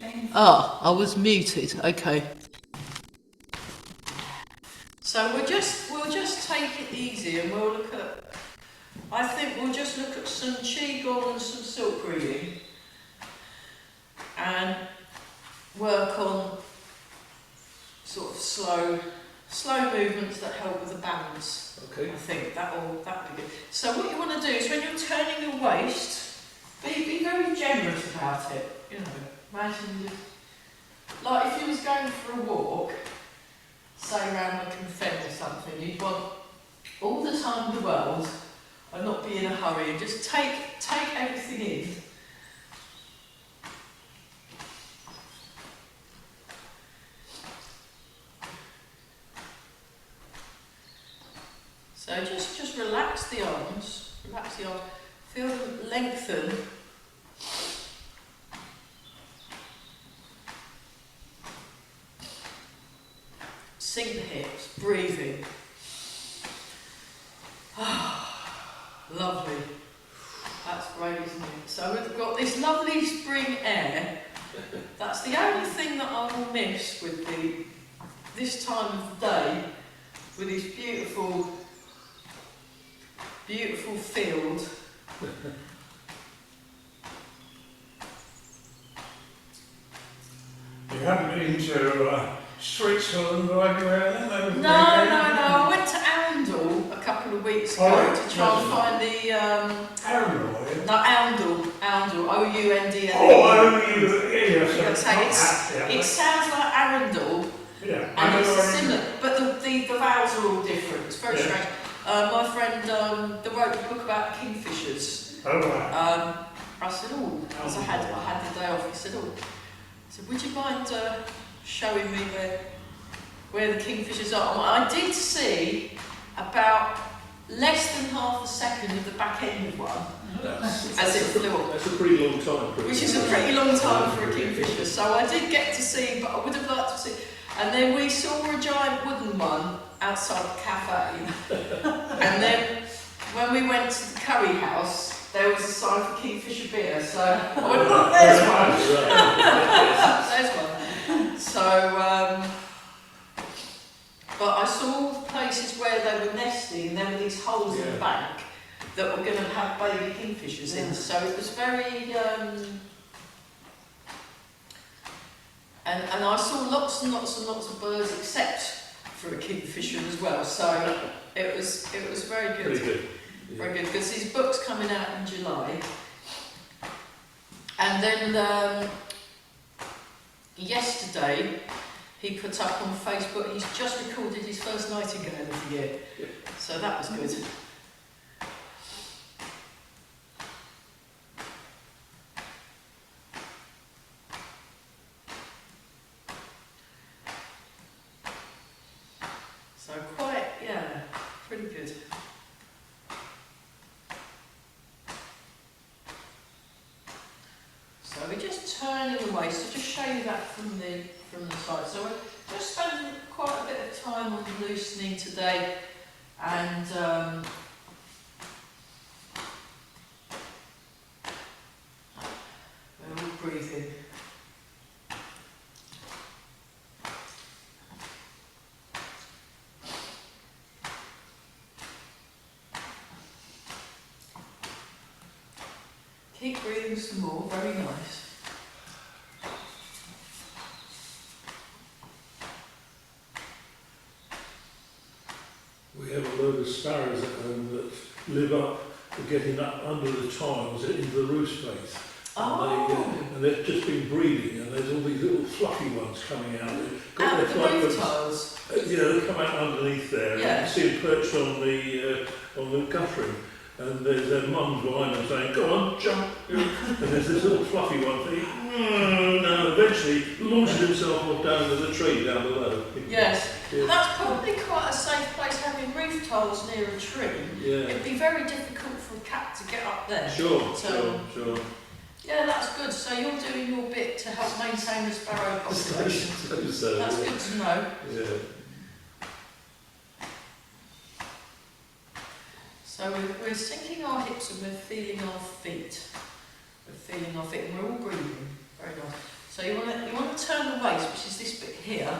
again? Ah, I was muted. Okay. So we'll just take it easy, and we'll look at. I think we'll just look at some qigong and some silk reading, and work on sort of slow movements that help with the balance. Okay. I think that'll be good. So what you want to do is when you're turning your waist, be very generous about it. You know, imagine just like if you was going for a walk, say around the Fen or something, you'd want all the time in the world and not be in a hurry and just take everything in. So just relax the arms, feel them lengthen. Sink the hips, breathing. Lovely. That's great, isn't it? So we've got this lovely spring air. That's the only thing that I will miss with this time of the day, with this beautiful field. You haven't been to Switzerland or anywhere then? No. I went to Arundel a couple of weeks ago to try and find the. Arundel, yeah? No, Oundle, O-U-N-D-L-E. It sounds like Arundel, Yeah. and it's similar, but the vowels are all different. It's very strange. My friend wrote a book about kingfishers. Oh, right. I said, because I had the day off. He said, would you mind showing me where the kingfishers are? And I did see about less than half a second of the back end of one as it flew up. That's a pretty long time. Which is a pretty long time for a kingfisher. So I did get to see, but I would have liked to see. And then we saw a giant wooden one outside the cafe. And then when we went to the curry house, there was a sign for Kingfisher beer. So I went, there's one. There's one. So, but I saw the places where they were nesting, and there were these holes in the bank that were going to have baby kingfishers in. So it was very, and I saw lots and lots and lots of birds, except for a kingfisher as well. So it was very good. Pretty good. Yeah. Very good, because his book's coming out in July. And then yesterday he put up on Facebook, he's just recorded his first Nightingale of the year. Yep. So that was good. So quite, pretty good. So we're just turning away, so just show you that from the side. So we're just spending quite a bit of time on loosening today, and we're all breathing. Keep breathing some more, very nice. We have a load of sparrows at home that live up to getting up under the tiles into the roof space. And they've just been breeding, and there's all these little fluffy ones coming out. Out of the roof tiles? They come out underneath there. Yeah. You can see them perched on the guttering. And there's their mums behind them saying, "Go on, jump!" And there's this little fluffy one thinking, no, eventually launches himself off down to the tree down below. Yes. Yeah. That's probably quite a safe place, having roof tiles near a tree. Yeah. It'd be very difficult for a cat to get up there. Sure. Yeah, that's good. So you're doing your bit to help maintain the sparrow population. That's good to know. Yeah. So we're sinking our hips and we're feeling our feet. And we're all breathing. Very nice. So you want to turn the waist, which is this bit here.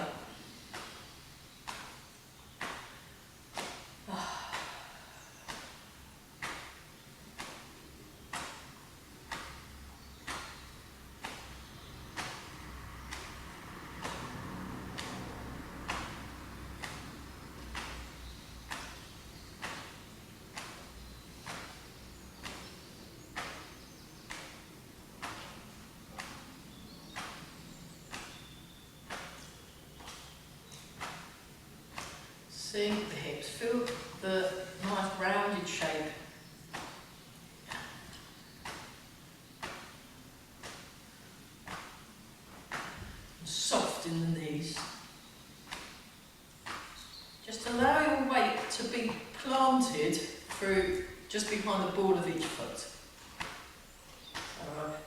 Seeing the hips, feel the nice rounded shape. Soft in the knees. Just allow your weight to be planted through just behind the ball of each foot.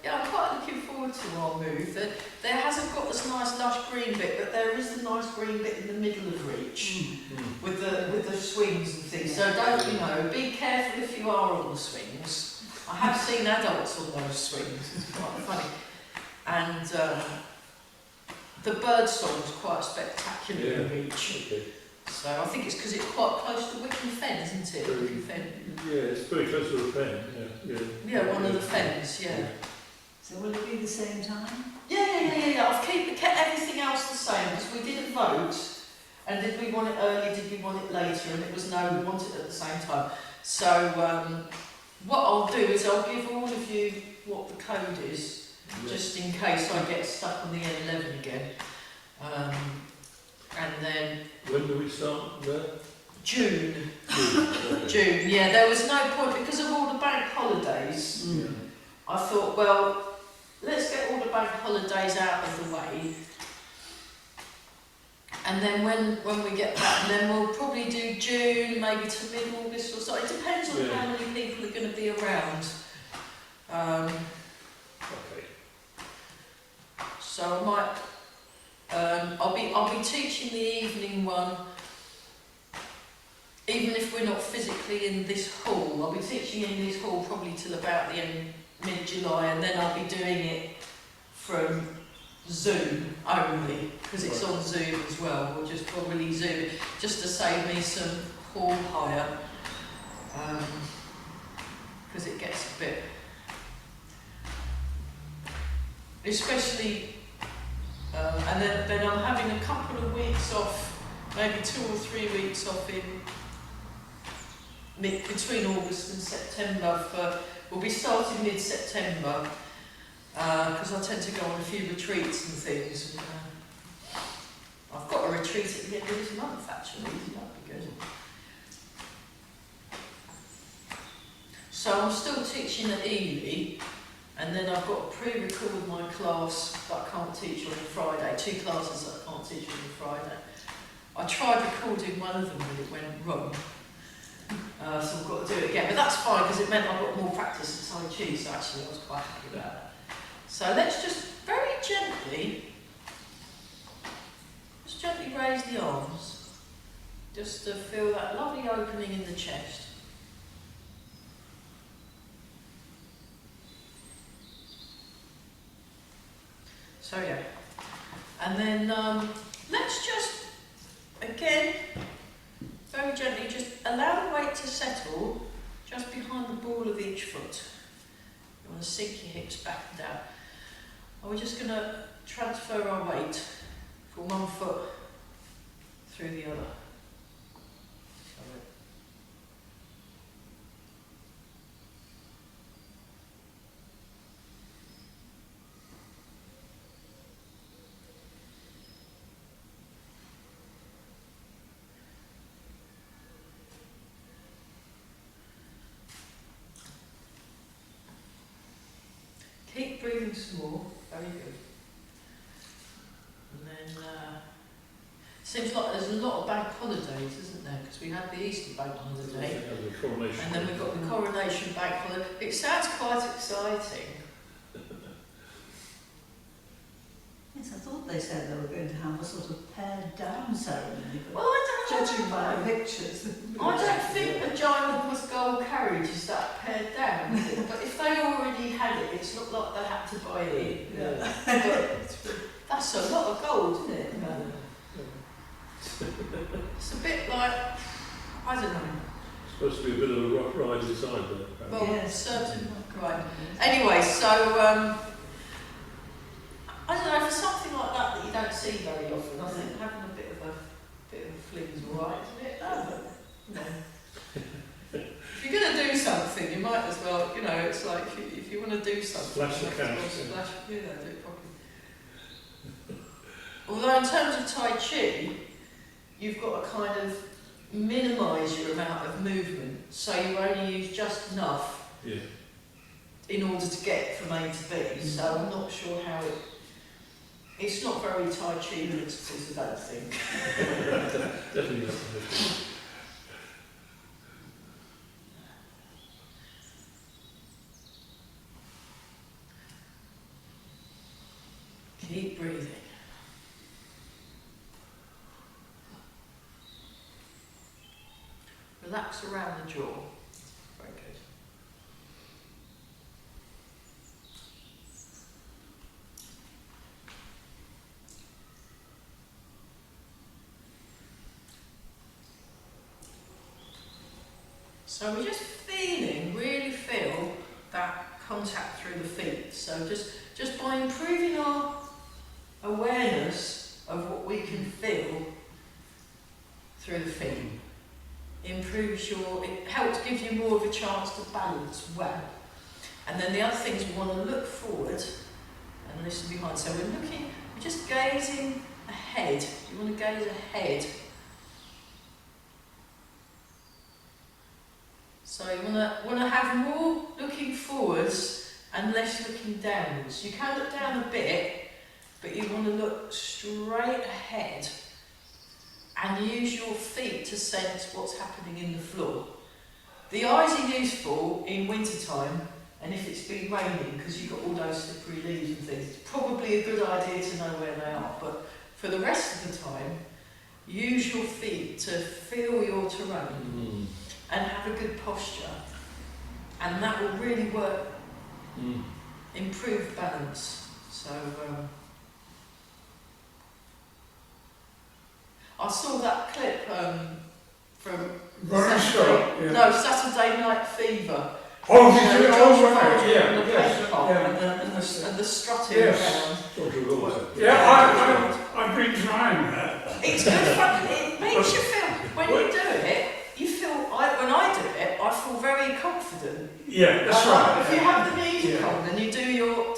Yeah, I'm quite looking forward to our move. There hasn't got this nice lush green bit, but there is the nice green bit in the middle of reach with the swings and things. So don't, be careful if you are on the swings. I have seen adults on those swings, it's quite funny. And the bird song is quite spectacular in reach. Okay. So I think it's because it's quite close to Wickham Fen, isn't it? Wickham Fen. Yeah, it's very close to the fen, Yeah, one of the fens, yeah. So will it be the same time? Yeah. I've kept everything else the same because we did a vote, and did we want it early, did we want it later, and it was no, we want it at the same time. So what I'll do is I'll give all of you what the code is, just in case I get stuck on the N11 again. And then When do we start there? June. Okay. June, yeah, there was no point because of all the bank holidays. Yeah. I thought, well, let's get all the bank holidays out of the way. And then when we get back, then we'll probably do June, maybe to mid-August or so. It depends on how many people are going to be around. Okay. So I might, I'll be teaching the evening one, even if we're not physically in this hall. I'll be teaching in this hall probably till about the end, mid-July, and then I'll be doing it from Zoom only, because it's on Zoom as well. We'll just probably Zoom it, just to save me some hall hire, because it gets a bit, especially, and then I'm having a couple of weeks off, maybe 2 or 3 weeks off between August and September. We'll be starting mid-September, because I tend to go on a few retreats and things. And, I've got a retreat at the end of this month actually, that'd be good. So I'm still teaching at Ely, and then I've got to pre-record my class that I can't teach on a Friday, 2 classes that I can't teach on a Friday. I tried recording one of them but it went wrong. So I've got to do it again, but that's fine because it meant I got more practice at Tai Chi, so actually I was quite happy about that. So let's just very gently raise the arms, just to feel that lovely opening in the chest. So yeah, and then let's just, again, very gently, just allow the weight to settle just behind the ball of each foot. You want to sink your hips back and down. And we're just going to transfer our weight from one foot through the other. Keep breathing some more, very good. And then, seems like there's a lot of bank holidays, isn't there? Because we had the Easter bank holiday, and then we've got the coronation bank holiday. It sounds quite exciting. Yes, I thought they said they were going to have a sort of pared down ceremony, but Well, I judging by the pictures. don't think the Giant Gold carriage is that pared down, is it? But if they already had it, It's not like they had to buy it. Yeah. But that's a lot of gold, isn't it? It's a bit like, I don't know. Supposed to be a bit of a rough ride inside there. Well, Yes. certain, right. Anyway, so I don't know, for something like that you don't see very often, I think having a bit of a fling is alright, isn't it? You know. If you're going to do something, you might as well, you know, it's like if you want to do something, Splash the you have to cash, splash, do it properly. Although in terms of Tai Chi, you've got to kind of minimise your amount of movement, so you only use just enough Yeah. in order to get from A to B. So I'm not sure how it's not very Tai Chi principles, I don't think. Definitely not. Keep breathing. Relax around the jaw. Very good. So we're just really feel that contact through the feet. So just by improving our awareness of what we can feel through the feet, it helps give you more of a chance to balance well. And then the other things, we want to look forward and listen behind. So we're just gazing ahead. You want to gaze ahead. So you want to have more looking forwards and less looking downwards. You can look down a bit, but you want to look straight ahead and use your feet to sense what's happening in the floor. The eyes are useful in wintertime and if it's been raining, because you've got all those slippery leaves and things. It's probably a good idea to know where they are, but for the rest of the time, use your feet to feel your terrain and have a good posture, and that will really work, improve balance. So I saw that clip from Saturday Night Fever. Oh, You know, did you? George Oh, right, Travolta yeah, and the yes, paint pot yeah. and the strutting Yes. around. George Travolta. Yeah, I've been trying that. It's good fun. It makes you feel, when you do it, you feel, when I do it, I feel very confident. Yeah, that's right. If you have the music Yeah. on and you do your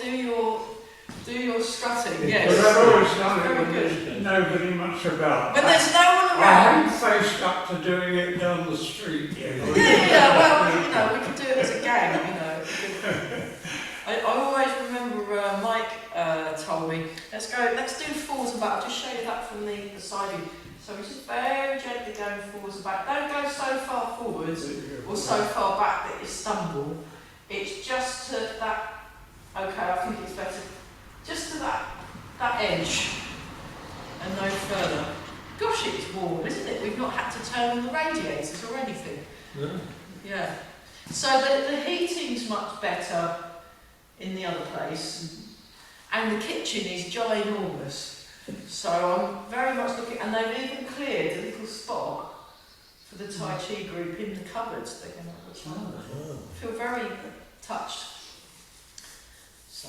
strutting, yes. But I've always done it Very when good. there's nobody much about. When there's no one I around. haven't faced up to doing it down the street yet. Yeah, well, you know, we can do it as a gang, you know. I always remember Mike told me, let's do forwards and back. I'll just show you that from the side view. So we're just very gently going forwards and back. Don't go so far forwards or so far back that you stumble. It's just to that, okay, I think it's better, just to that edge and no further. Gosh, it's warm, isn't it? We've not had to turn on the radiators or anything. No? Yeah. So the heating's much better in the other place, and the kitchen is ginormous. So I'm very much looking, and they've even cleared a little spot for the Tai Chi group in the cupboards. They're going to I feel very touched. So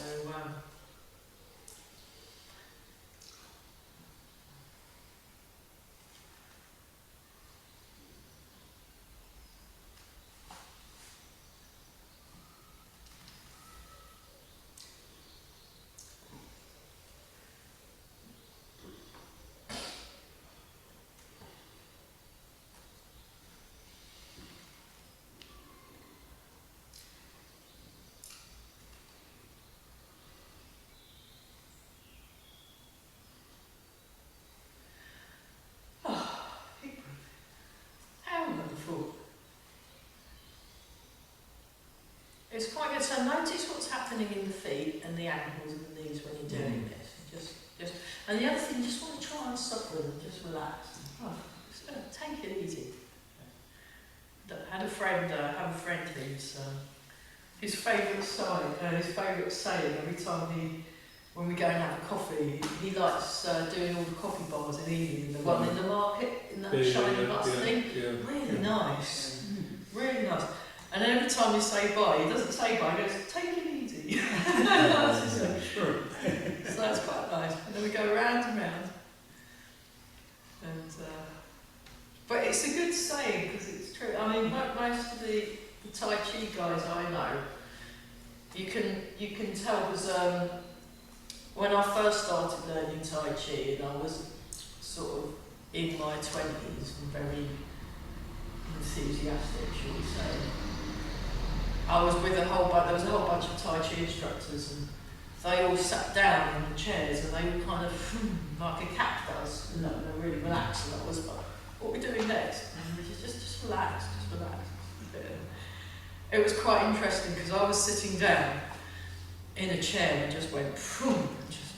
it's quite good. So notice what's happening in the feet and the ankles and the knees when you're doing this. Just, and the other thing, you just want to try and soften and just relax. Just take it easy. I had a friend who's his favourite saying every time when we go and have a coffee, he likes doing all the coffee bars in Ealing, the one in the market, in that shiny bus thing. Really nice. Really nice. And every time we say bye, he doesn't say bye, he goes, take it easy. That's his saying. Sure. So that's quite nice. And then we go round and round. And, but it's a good saying because it's true. I mean, most of the Tai Chi guys I know, you can tell because when I first started learning Tai Chi and I was sort of in my 20s and very enthusiastic, shall we say, I was with there was a whole bunch of Tai Chi instructors and they all sat down in the chairs and they were kind of like a cat does, and they were really relaxed, and I was like, what are we doing next? And we just relax. It was quite interesting because I was sitting down in a chair and just went, and just,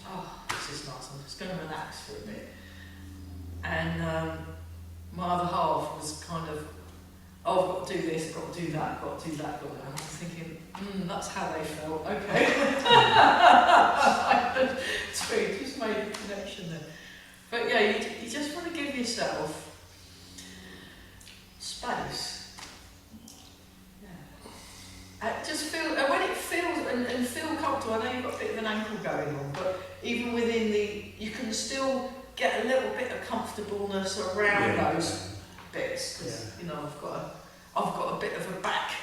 this is nice, I'm just going to relax for a bit. And my other half was kind of, I've got to do this, I've got to do that, I've got to do that, I've got to do that. I was thinking, that's how they felt, okay. True, just made a connection there. But yeah, you just want to give yourself space. Just feel, and when it feels, and feel comfortable, I know you've got a bit of an ankle going on, but even within you can still get a little bit of comfortableness around those bits, because, you know, I've got a bit of a back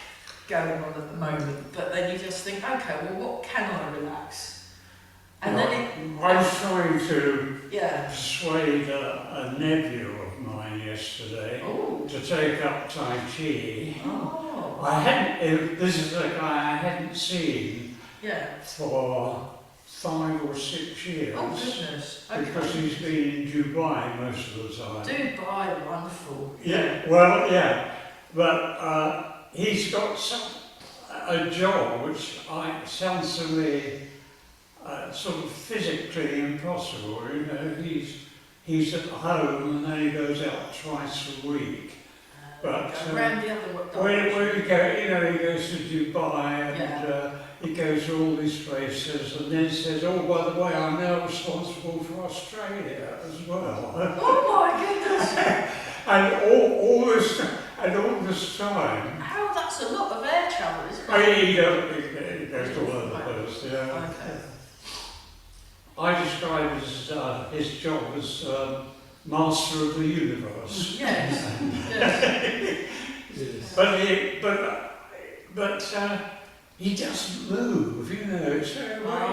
going on at the moment, but then you just think, okay, well, what can I relax? And then I was trying to yeah. persuade a nephew of mine yesterday to take up Tai Chi. Oh. This is a guy I hadn't seen for 5 or 6 years. Oh, goodness. Okay. Because he's been in Dubai most of the time. Dubai, wonderful. Yeah, well, yeah. But he's got a job which sounds to me sort of physically impossible. You know, he's at home and then he goes out twice a week. But around the other where he goes to Dubai and he goes to all these places and then says, oh, by the way, I'm now responsible for Australia as well. Oh my goodness! and all this time. How, that's a lot of air travel, isn't it? He goes to all over the place, yeah. Okay. I describe his job as master of the universe. Yes. Yes. But he doesn't move, you know. So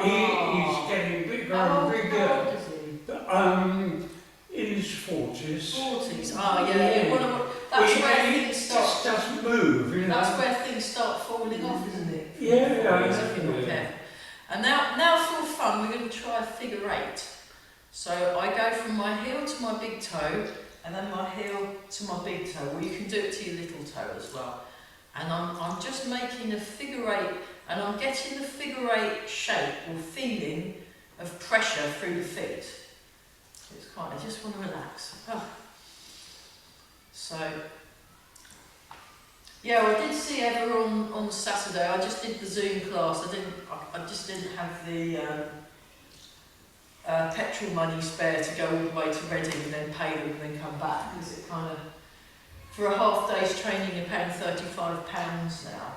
he's getting bigger and bigger. How old is he? In his 40s. 40s. That's where things start. Just doesn't move, you know. That's where things start falling off, isn't it? Yeah. And now for fun, we're going to try a figure 8. So I go from my heel to my big toe, and then my heel to my big toe. Well, you can do it to your little toe as well. And I'm just making a figure 8, and I'm getting the figure 8 shape or feeling of pressure through the feet. It's quite, I just want to relax. So, yeah, I did see Eva on Saturday. I just did the Zoom class. I just didn't have the petrol money spare to go all the way to Reading and then pay them and then come back, because it kind of, for a half day's training you're paying £35 now,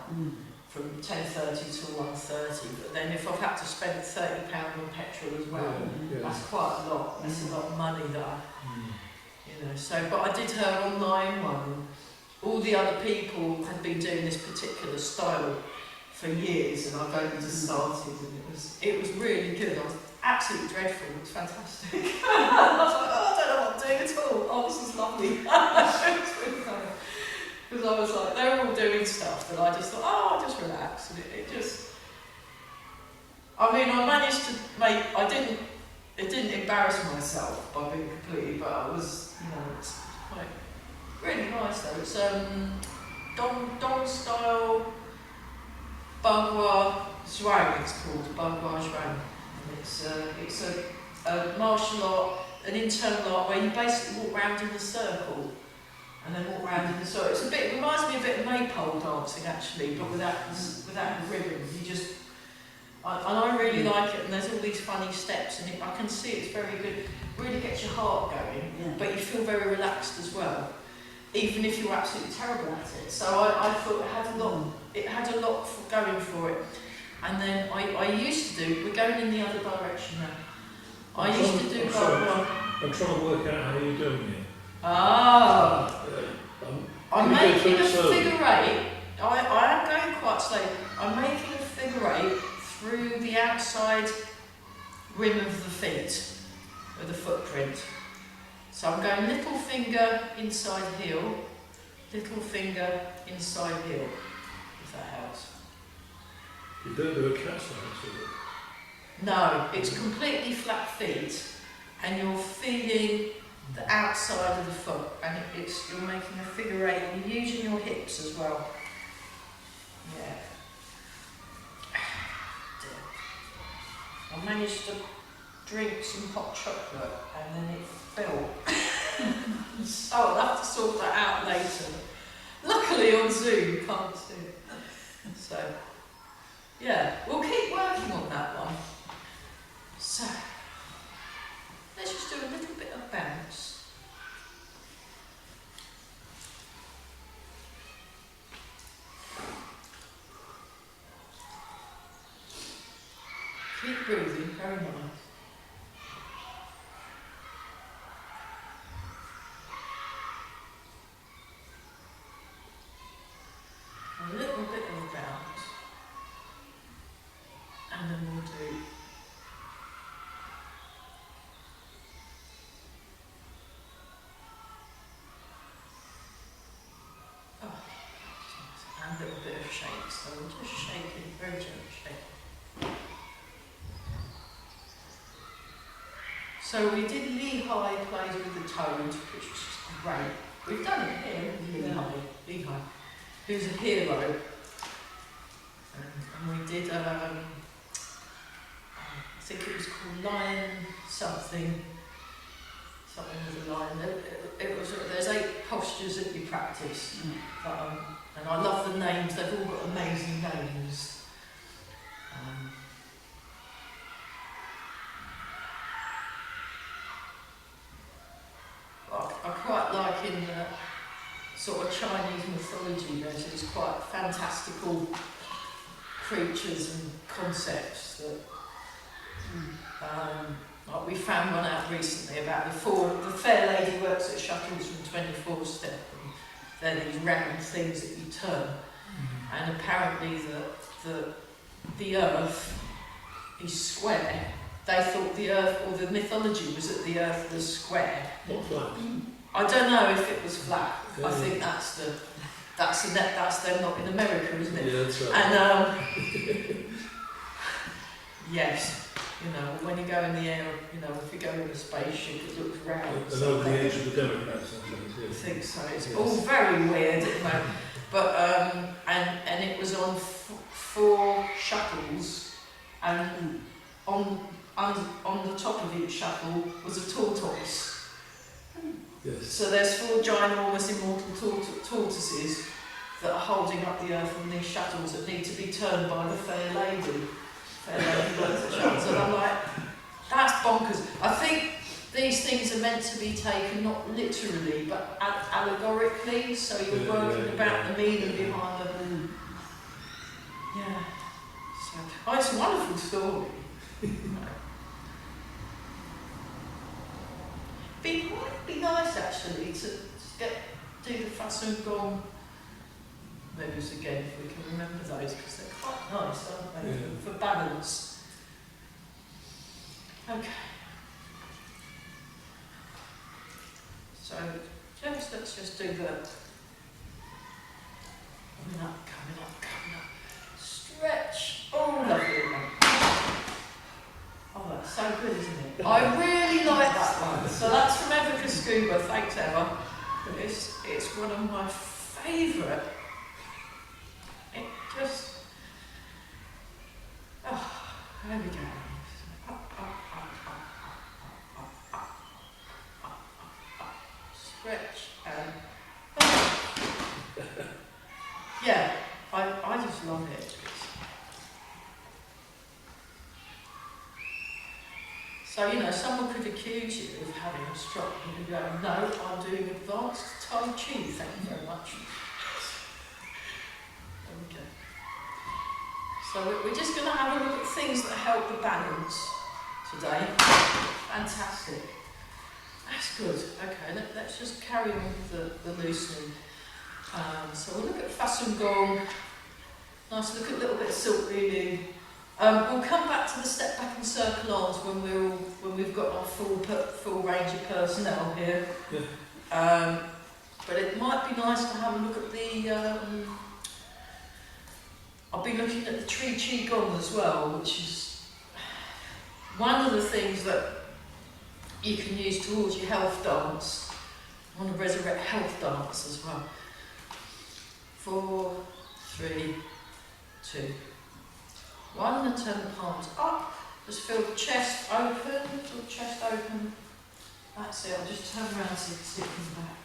from 10:30 till 1:30. But then if I've had to spend £30 on petrol as well, that's quite a lot. That's a lot of money that you know. So, but I did her online one. All the other people had been doing this particular style for years, and I've only just started, and it was really good. I was absolutely dreadful. It was fantastic. I was like, I don't know what I'm doing at all. Oh, this is lovely. It was really kind of, because I was like, they were all doing stuff that I just thought, I'll just relax, and it just. I mean, I managed to make. It didn't embarrass myself by being completely, but I was, you know, it's quite. Really nice though. It's Dong style Bagua Zhuang. It's called Bagua Zhuang. It's a martial art, an internal art where you basically walk around in a circle, and then walk around in the soil. It's a bit, it reminds me a bit of maypole dancing actually, but without the ribbon. You just, and I really like it. And there's all these funny steps, and I can see it's very good. Really gets your heart going, Yeah. but you feel very relaxed as well, even if you're absolutely terrible at it. So I thought it had a lot. It had a lot going for it. And then I used to do. We're going in the other direction now. I used to do I'm trying to work out how you're doing it. Ah. I'm Can you go making a through it figure eight. I am going quite slowly. I'm making a figure eight through the outside rim of the feet, of the footprint. So I'm going little finger inside heel, little finger inside heel, if that helps. You don't do a cat's dance with it. No, it's completely flat feet, and you're feeling the outside of the foot, and you're making a figure eight, and you're using your hips as well. Yeah. I managed to drink some hot chocolate, and then it fell. So I'll have to sort that out later. Luckily on Zoom, you can't see it. So, yeah, we'll keep working on that one. So, let's just do a little bit of bounce. Keep breathing, very nice. A little bit of bounce. And then we'll do and a little bit of shake. So we'll just shake it, very gentle shake. So we did Lehigh plays with the toad, which was just great. We've done it here, Lehigh, who's a hero. And we did, I think it was called Lion something with a lion. It was, there's 8 postures that you practice. And I love the names, they've all got amazing names. I quite like in the sort of Chinese mythology, there's these quite fantastical creatures and concepts that like we found one out recently about the fair lady works at shuttles from 24 step, and they're these round things that you turn, and apparently the earth is square. They thought the earth, or the mythology was that the earth was square. Not flat. I don't know if it was flat. Yeah. I think that's them not in America, isn't it? Yeah, that's right. And yes, you know, when you go in the air, you know, if you go in a spaceship, it looks round. And over the edge of the Democrats, I think. I Yes. think so. It's Yes. all very weird at the moment. But and it was on 4 shuttles, and on the top of each shuttle was a tortoise. Yes. So there's 4 ginormous immortal tortoises that are holding up the earth on these shuttles that need to be turned by the fair lady. Fair lady works at shuttles, and I'm like, that's bonkers. I think these things are meant to be taken not literally, but allegorically. So you're working about the meaning behind the. Yeah. So, it's a wonderful story. Might be nice actually to do the façon gong moves again if we can remember those, because they're quite nice, aren't they? Yeah. For balance. Okay. So let's just do the coming up. Stretch. Oh, lovely. Oh, that's so good, isn't it? I really like that one. So that's from Evica Scuba. Thanks, Eva. It's one of my favourite. It just... Oh, there we go. Stretch and... So, you know, someone could accuse you of having a stroke and you go, no, I'm doing advanced Tai Chi, thank you very much. Okay. So we're just going to have a look at things that help the balance today. Fantastic. That's good. Okay, let's just carry on with the loosening. So we'll look at Fasun Gong. Nice look at a little bit of silk reading. We'll come back to the step back and circle arms when we've got our full range of personnel here. Yeah. But it might be nice to have a look at the. I'll be looking at the Tree Chi Gong as well, which is one of the things that you can use towards your health dance. I want to resurrect health dance as well. 4, 3, 2, 1, and turn the palms up. Just feel the chest open, feel the chest open. That's it, I'll just turn around so you can see it from the back.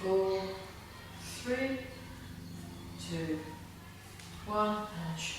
Four, 3, 2, 1, and change.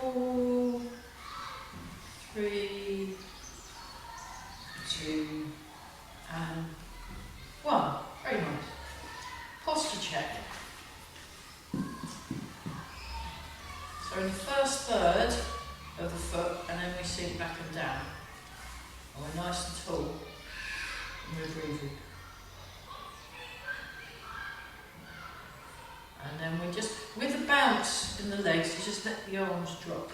Four, 3, 2, and 1. Very nice. Posture check. So in the first third of the foot, and then we sink back and down. And we're nice and tall, and we're breathing. And then we just, with the bounce in the legs, you just let the arms drop.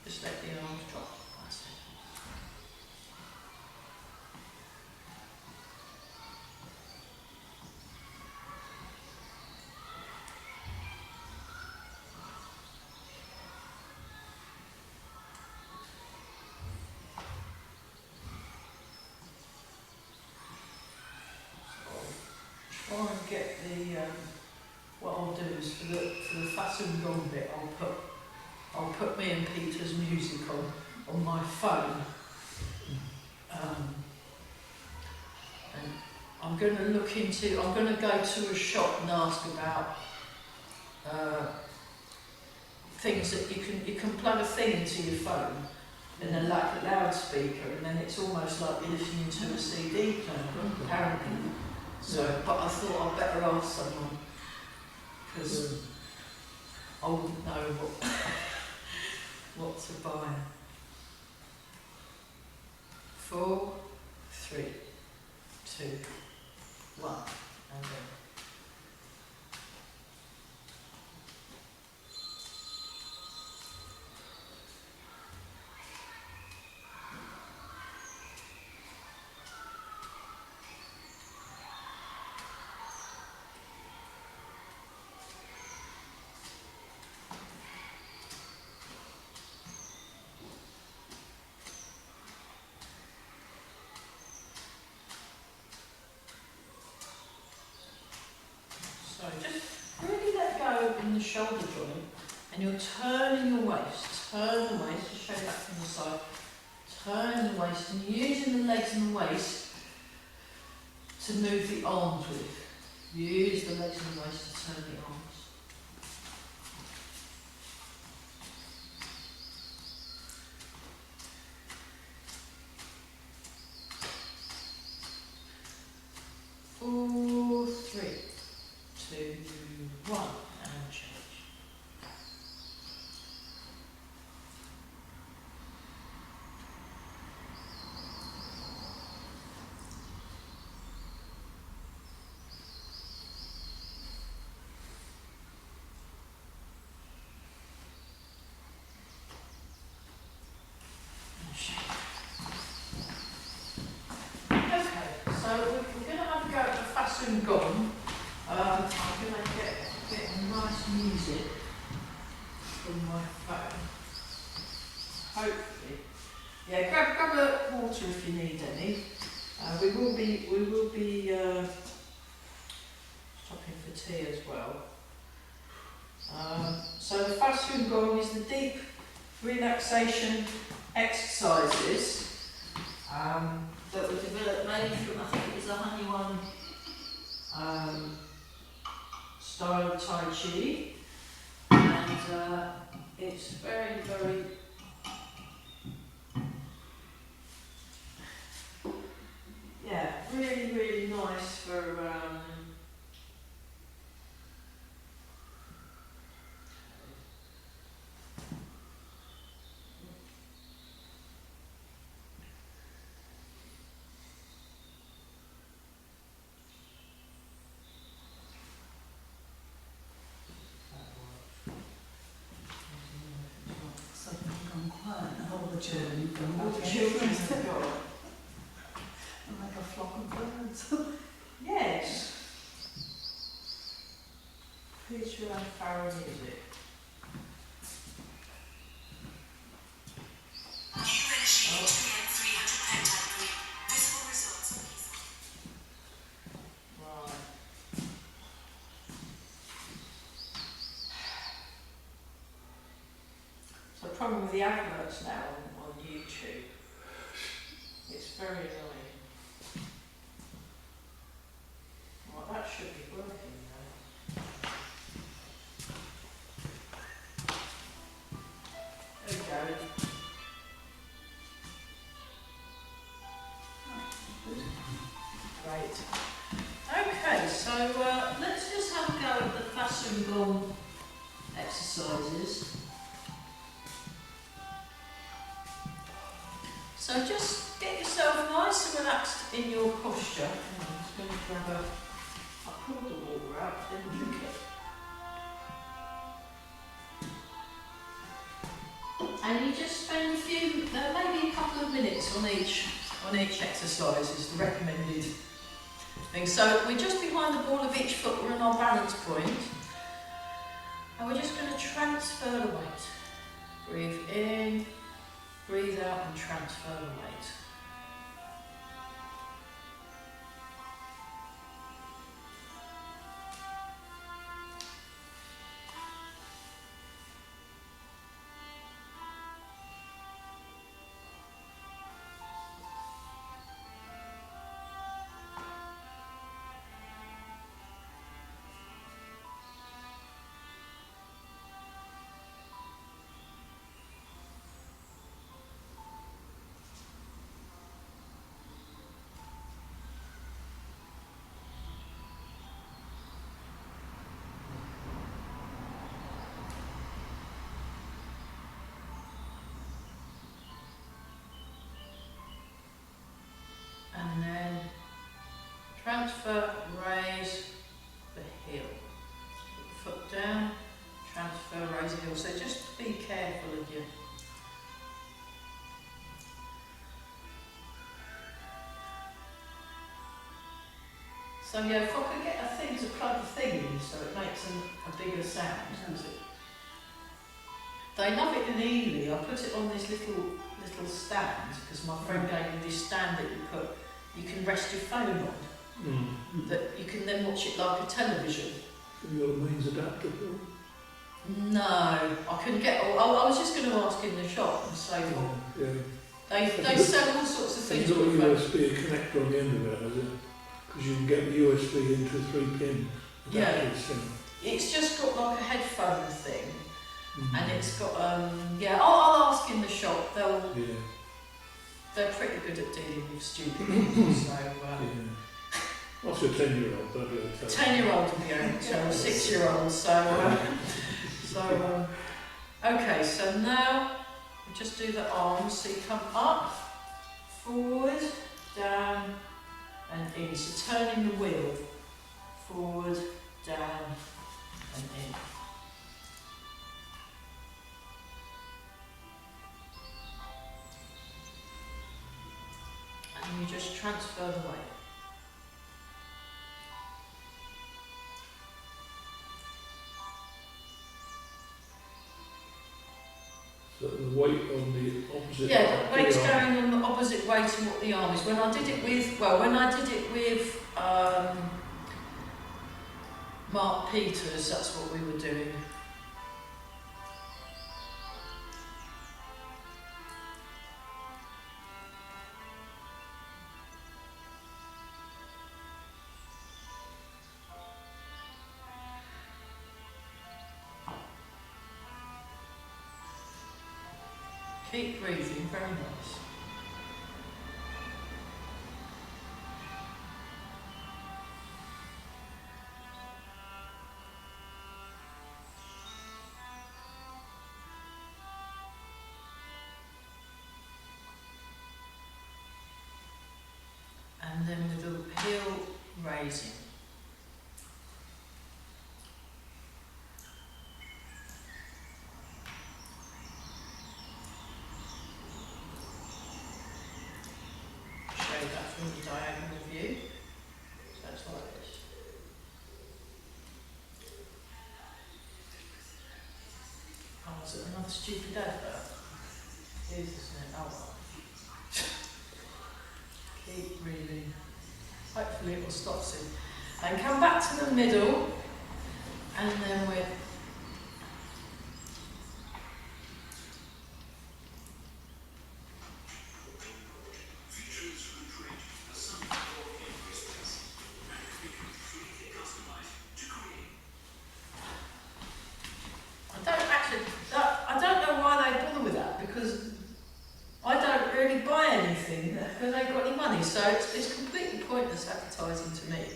Just let the arms drop. That's it. So, try and get the. What I'll do is for the Fasun Gong bit, I'll put me and Peter's music on my phone, and I'm going to go to a shop and ask about things that you can plug a thing into your phone, and then like a loudspeaker, and then it's almost like you're listening to a CD player, apparently. So, but I thought I'd better ask someone, because I wouldn't know what to buy. 4, 3, 2, 1, and then. So just really let go in the shoulder joint, and you're turning your waist. Turn the waist, just show that from the side. Turn the waist, and using the legs and the waist to move the arms with. Use the legs and the waist to turn the arms. Four, 3, 2, 1, and change. Okay, so we're going to have a go at the Fasun Gong. I'm going to get nice music from my phone. Hopefully. Yeah, grab a water if you need any. We will be stopping for tea as well. So the Fasun Gong is the deep relaxation exercises that were developed mainly from, I think it was the Honey One style of Tai Chi, and it's very, very really, really nice for So I've gone quiet, and all the children have gone all back the in. children have got. I'm like a flock of birds. Yes. Please run Farrow music. Right. So the problem with the adverts now on YouTube, it's very annoying. Well, that should be working now. There we go. Great. Okay, so let's just have a go at the Fasun Gong exercises. So just get yourself nice and relaxed in your posture. I'm just going to grab I pulled the water out, didn't drink it. And you just spend maybe a couple of minutes on each exercise is the recommended thing. So we're just behind the ball of each foot, we're in our balance point. And we're just going to transfer the weight. Breathe in, breathe out and transfer the weight. Transfer, raise the heel. Put the foot down, transfer, raise the heel. So just be careful of your. So yeah, if I could get a thing to plug the thing in so it makes a bigger sound. They love it in Ely. I put it on this little stand because my friend gave me this stand that you can rest your phone on. That you can then watch it like a television. Have you got a mains adapter for it? No, I couldn't get. I was just going to ask in the shop and say, well, Yeah. they sell all sorts of things. Have you with got a phones. USB connector on the end of it, has it? Because you can get the USB into a 3-pin adapter. Yeah. It's just got like a headphone thing, Mm. and it's got I'll ask in the shop. Yeah. They're pretty good at dealing with stupid people. So. What's your 10-year-old? They'll be able to tell. 10-year-old will be able to tell, 6-year-old. Okay. So now we just do the arms. So you come up, forward, down, and in. So turning the wheel, forward, down, and in. And you just transfer the weight. So the weight on the opposite. Yeah, the weight's arm. going on the opposite way to what the arm is. When I did it with Mark Peters, that's what we were doing. Keep breathing, very nice. And then with the heel raising. Show that from the diagonal view. So it's like this. Oh, is it another stupid advert? It is, isn't it? Oh well. Keep breathing. Hopefully it will stop soon. And come back to the middle, and then we're I don't know why they bother with that, because I don't really buy anything because I ain't got any money, so it's completely pointless advertising to me.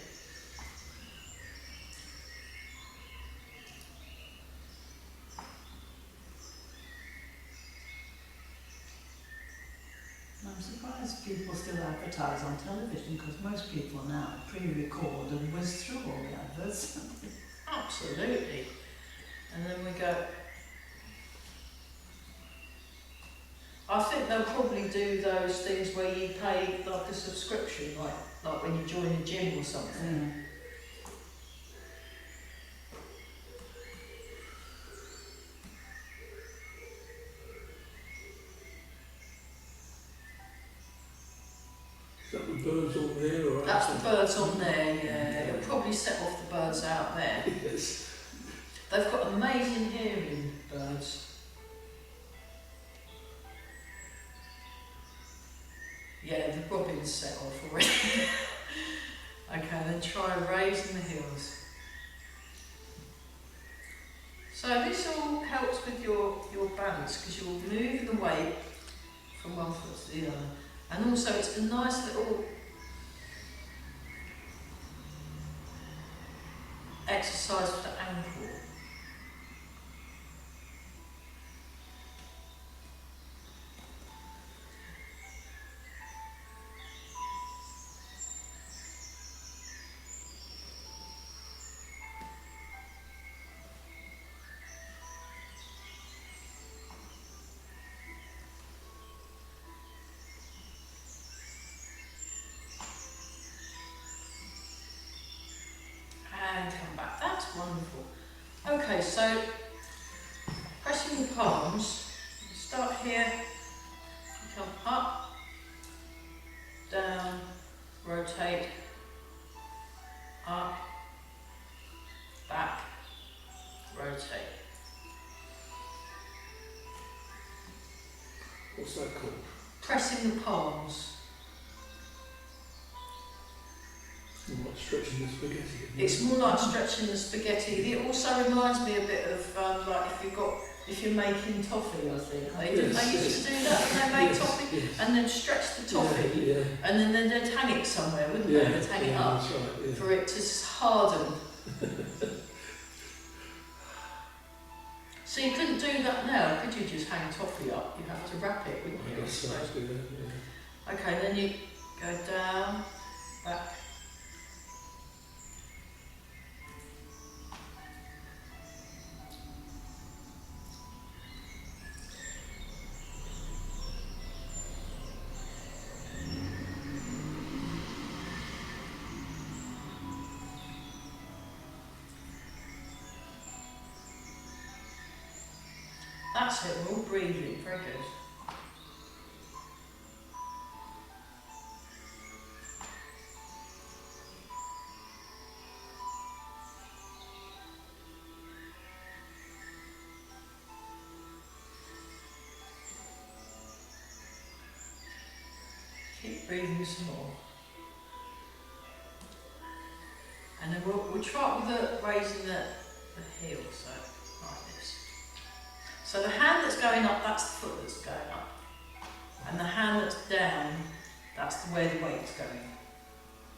I'm surprised people still advertise on television because most people now pre-record and whiz through all the adverts. Absolutely. And then we go. I think they'll probably do those things where you pay like a subscription, like when you join a gym or something. Is that the birds on there? Or That's the birds on there, yeah. It'll probably set off the birds out there. Yes. They've got amazing hearing, birds. Yeah, the bobbin's set off already. Okay, then try raising the heels. So this all helps with your balance because you're moving the weight from one foot to the other. And also it's a nice little exercise for the ankle. Okay, so pressing the palms, you start here, come up, down, rotate, up, back, rotate. What's that called? Pressing the palms. I'm not stretching the spaghetti. It's more like stretching the spaghetti. It also reminds me a bit of like if you're making toffee, I think. They used to do that when they made toffee, Yes. and then stretch the toffee, Yeah. and then they'd hang it somewhere, wouldn't they? They'd hang it up That's right, yeah. for it to harden. So you couldn't do that now, could you? Just hang toffee up. You have to wrap it, wouldn't you? I guess so, yeah. Okay, then you go down, back. That's it, we're all breathing, very good. Keep breathing some more. And then we'll try with the raising the heel, so like this. So the hand that's going up, that's the foot that's going up. And the hand that's down, that's where the weight's going.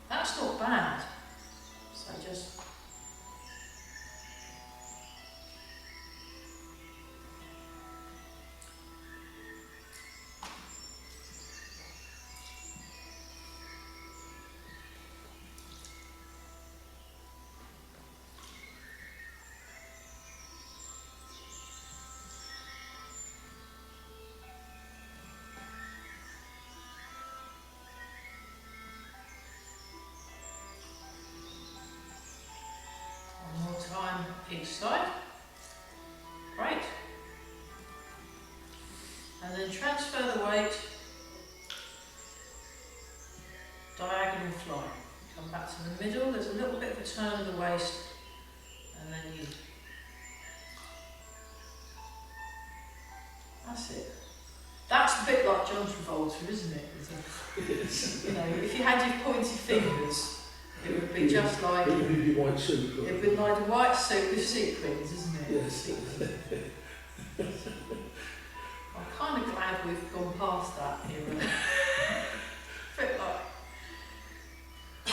That's not bad. So just... One more time each side. Great. And then transfer the weight, diagonal fly. Come back to the middle, there's a little bit of a turn of the waist, and then you... That's it. That's a bit like John Travolta, isn't it? You know, if you had your pointy fingers, it would be just like... It would be your white suit. It would be like a white suit with sequins, isn't it? Yes. I'm kind of glad we've gone past that era. Bit like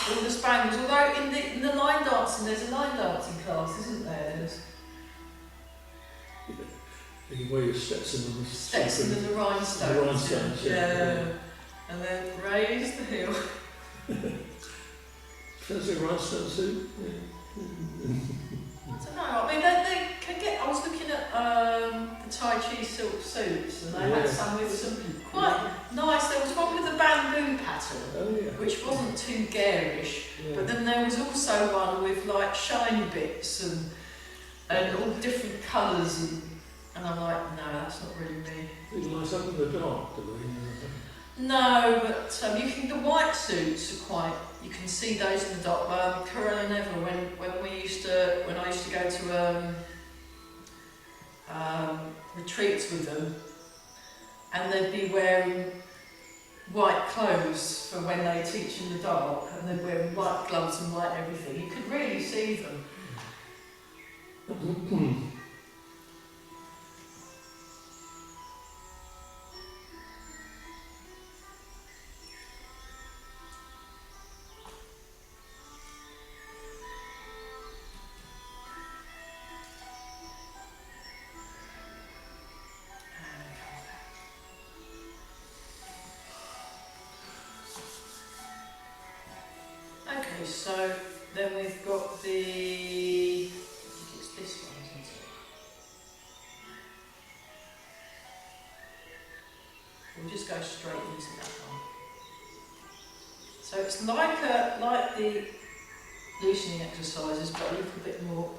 all the spangles. Although in the line dancing, there's a line dancing class, isn't there? There's You can wear your Stetson and Stetson and the rhinestones. The rhinestones, yeah. And then raise the heel. Fancy a rhinestone suit? I don't know. I mean, they can get. I was looking at the Tai Chi silk suits, and they had some with some quite nice. There was one with a bamboo pattern, Oh yeah. which wasn't too garish. Yeah. But then there was also one with like shiny bits and all different colours, and I'm like, no, that's not really me. It lights up in the dark, do they? No, but you can. The white suits are quite. You can see those in the dark. Corella Never, when I used to go to retreats with them, and they'd be wearing white clothes for when they teach in the dark, and they'd wear white gloves and white everything. You could really see them. Okay, so then we've got the, I think it's this one, isn't it? We'll just go straight into that one. So it's like the loosening exercises, but a little bit more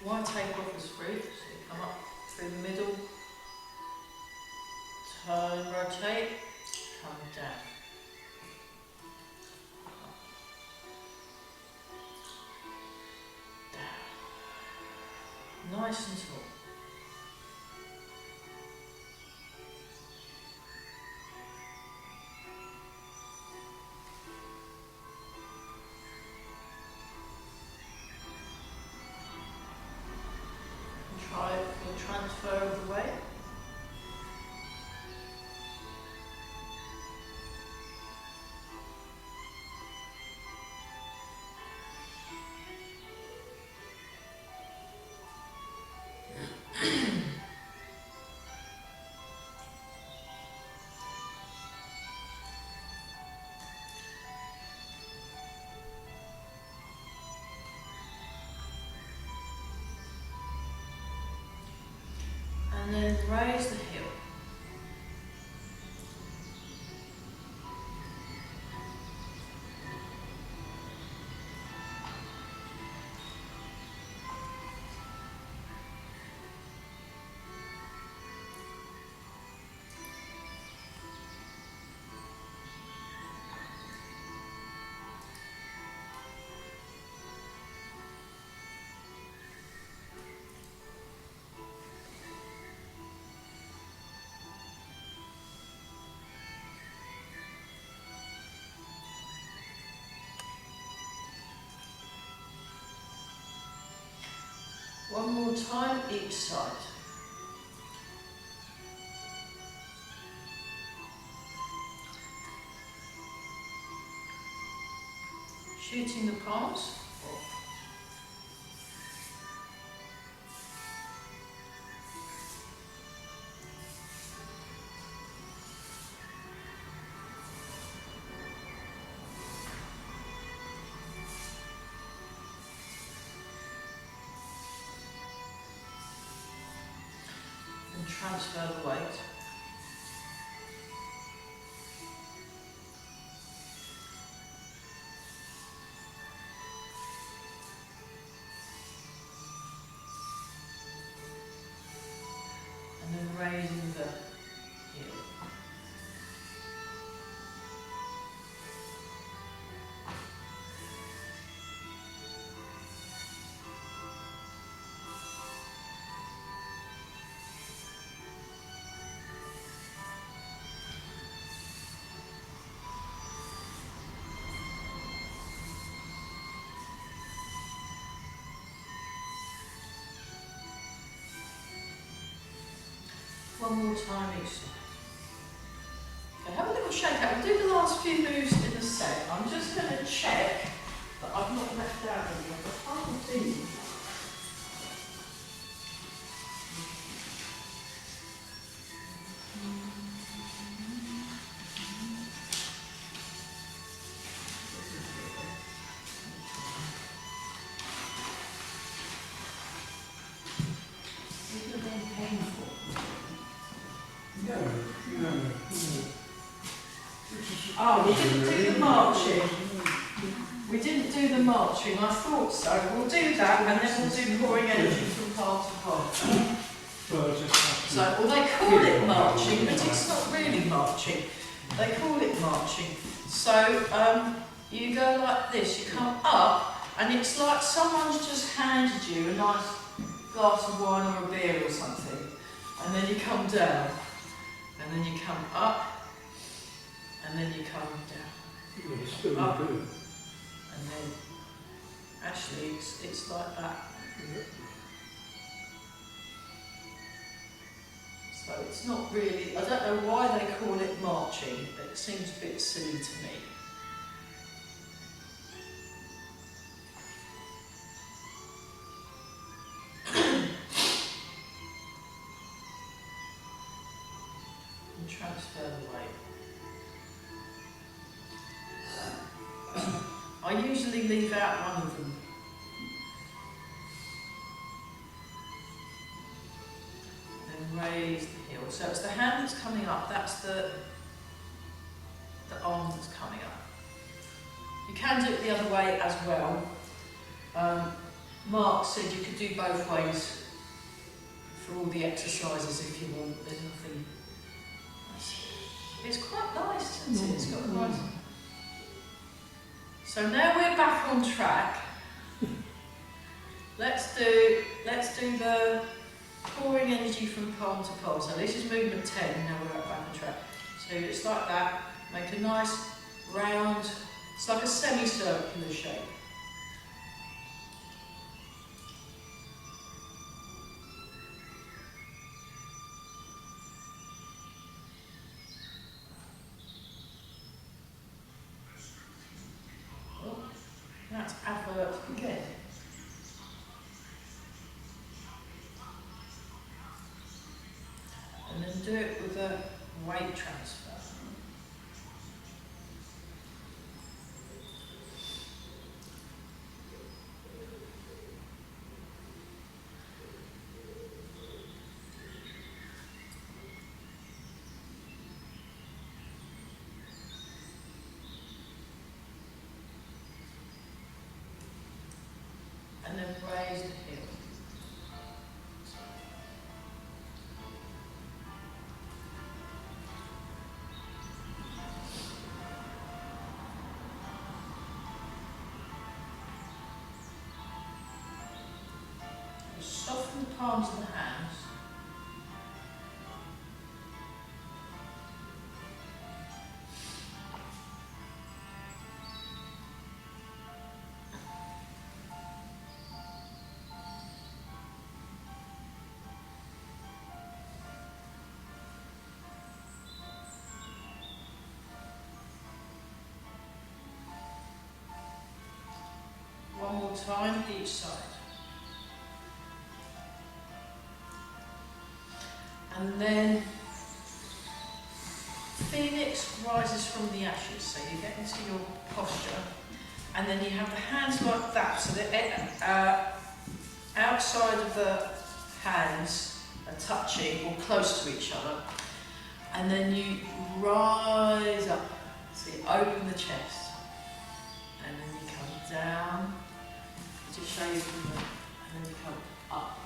Why take off as free? So you come up through the middle, turn, rotate, come down. Down. Nice and tall. Try it for the transfer of the weight. And then raise the heel. One more time each side. Shooting the palms. And transfer the weight. And then raising the heel. One more time each side. Okay, have a little shake out. We'll do the last few moves in a set. I'm just going to check that I've not left out anything. I can't see. Isn't it painful? No. Oh, we didn't do the marching. We didn't do the marching. I thought so. We'll do that and then we'll do pouring energy from part to part. Well, I just have to. So, well, they call it marching, but it's not really marching. They call it marching. So, you go like this. You come up, and it's like someone's just handed you a nice glass of wine or a beer or something, and then you come down, and then you come up, and then you come down, It's still Up. good. and then actually it's like that. So it's not really, I don't know why they call it marching, it seems a bit silly to me. And transfer the weight. I usually leave out one of them. Then raise the heel. So it's the hand that's coming up, that's the arm that's coming up. You can do it the other way as well. Mark said you could do both ways for all the exercises if you want. There's nothing. It's quite nice, isn't it? It's got a nice. So now we're back on track. Let's do the pouring energy from palm to palm. So this is movement 10. Now we're back on track. So it's like that. Make a nice round. It's like a semicircular shape. That's advert again. And then do it with a weight transfer. And then raise the heel. Soften the palms of the hands. One more time, each side. And then Phoenix rises from the ashes, so you get into your posture, and then you have the hands like that, so the outside of the hands are touching or close to each other, and then you rise up, so you open the chest, and then you come down, just show you from there, and then you come up.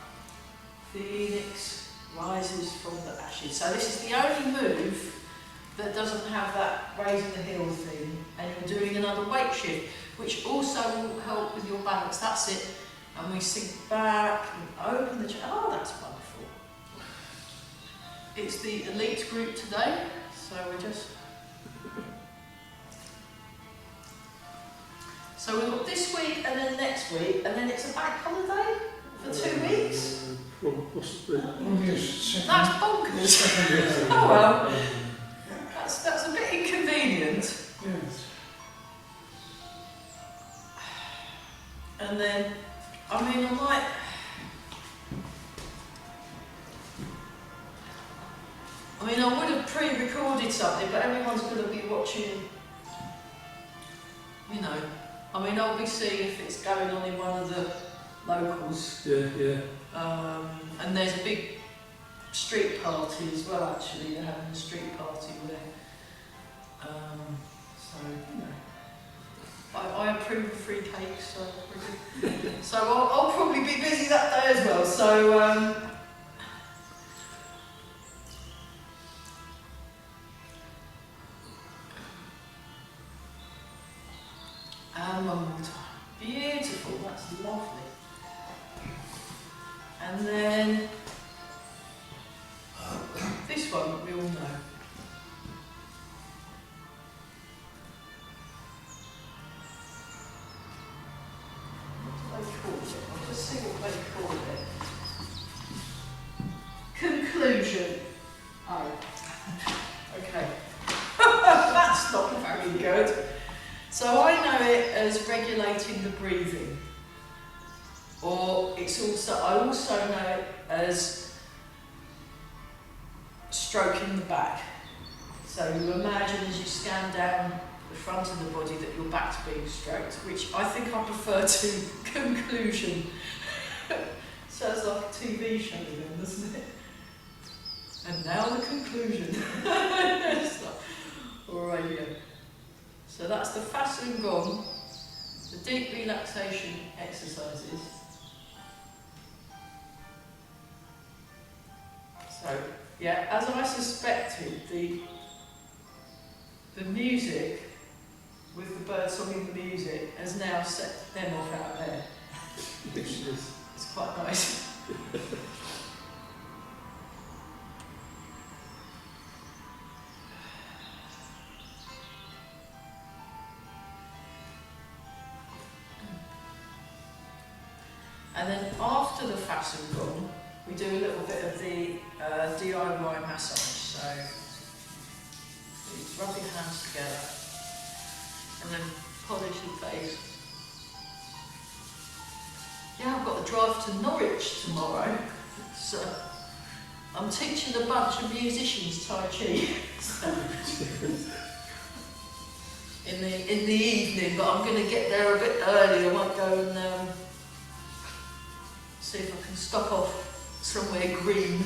Phoenix rises from the ashes. So this is the only move that doesn't have that raising the heel thing, and you're doing another weight shift, which also will help with your balance. That's it. And we sink back and open the chest. Oh, that's wonderful. It's the elite group today, so we're just... So we've got this week and then next week, and then it's a bank holiday for 2 weeks. Possibly. That's bonkers. Oh well, that's a bit inconvenient. Yes. And then, I mean, I would have pre-recorded something, but everyone's going to be watching, you know. I mean, I'll be seeing if it's going on in one of the locals. Yeah. And there's a big street party as well, actually. They're having a street party there. So, you know, I approve of free cakes, so I'll probably be busy that day as well. So, and one more time. Beautiful, that's lovely. And then this one we all know. What do they call it? I'll just see what they call it. Conclusion. Oh. Okay. That's not very good. So I know it as regulating the breathing. Or I also know it as stroking the back. So you imagine as you scan down the front of the body that your back's being stroked, which I think I prefer to conclusion. Sounds like a TV show then, doesn't it? And now the conclusion. Or radio. So that's the Falun Gong, the deep relaxation exercises. So, yeah, as I suspected, the music, with the birdsong in the music, has now set them off out there. Which is quite nice. And then after the Fasten Gong, we do a little bit of the DIY massage. So you rub your hands together and then polish your face. Yeah, I've got a drive to Norwich tomorrow. So I'm teaching a bunch of musicians Tai Chi. So, in the evening, but I'm going to get there a bit early. I might go and see if I can stop off somewhere green.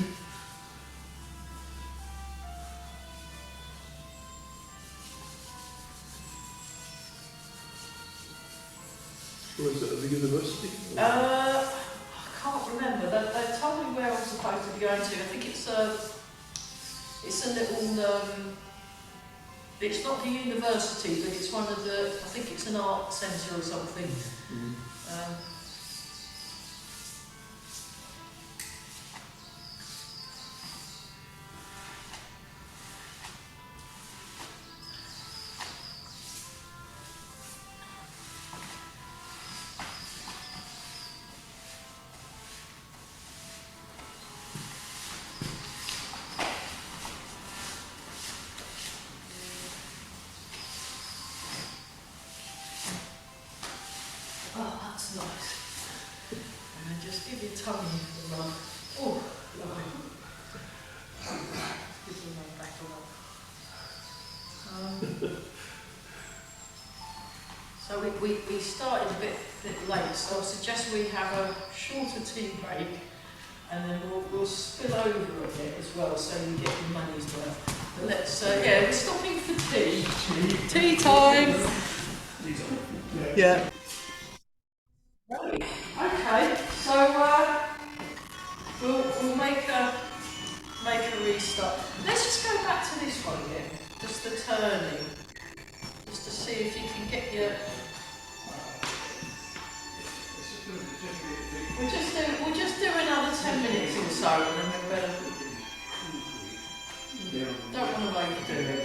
Was it at the university? I can't remember. They told me where I'm supposed to be going to. I think it's a little. It's not the university, but it's one of the. I think it's an art centre or something. Mm. Oh, that's nice. And then just give your tummy a rub. Oh, lovely. Give your mum back a rub. So we started a bit late, so I suggest we have a shorter tea break, and then we'll spill over a bit as well, so you get your money's worth. But let's, yeah, we're stopping for tea. Tea time! Yeah. Right. Okay, so we'll make a restart. Let's just go back to this one again, just the turning, just to see if you can get your. We'll just do another 10 minutes or so, and then we'll better. Don't want to overdo it.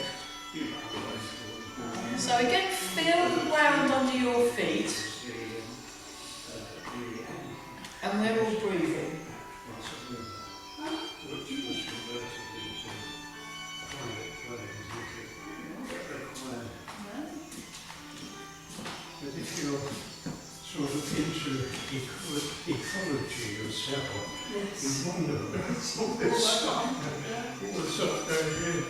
So again, feel the ground under your feet. And we're all breathing. But if you're sort of into ecology yourself, you wonder all this stuff, all the stuff going in.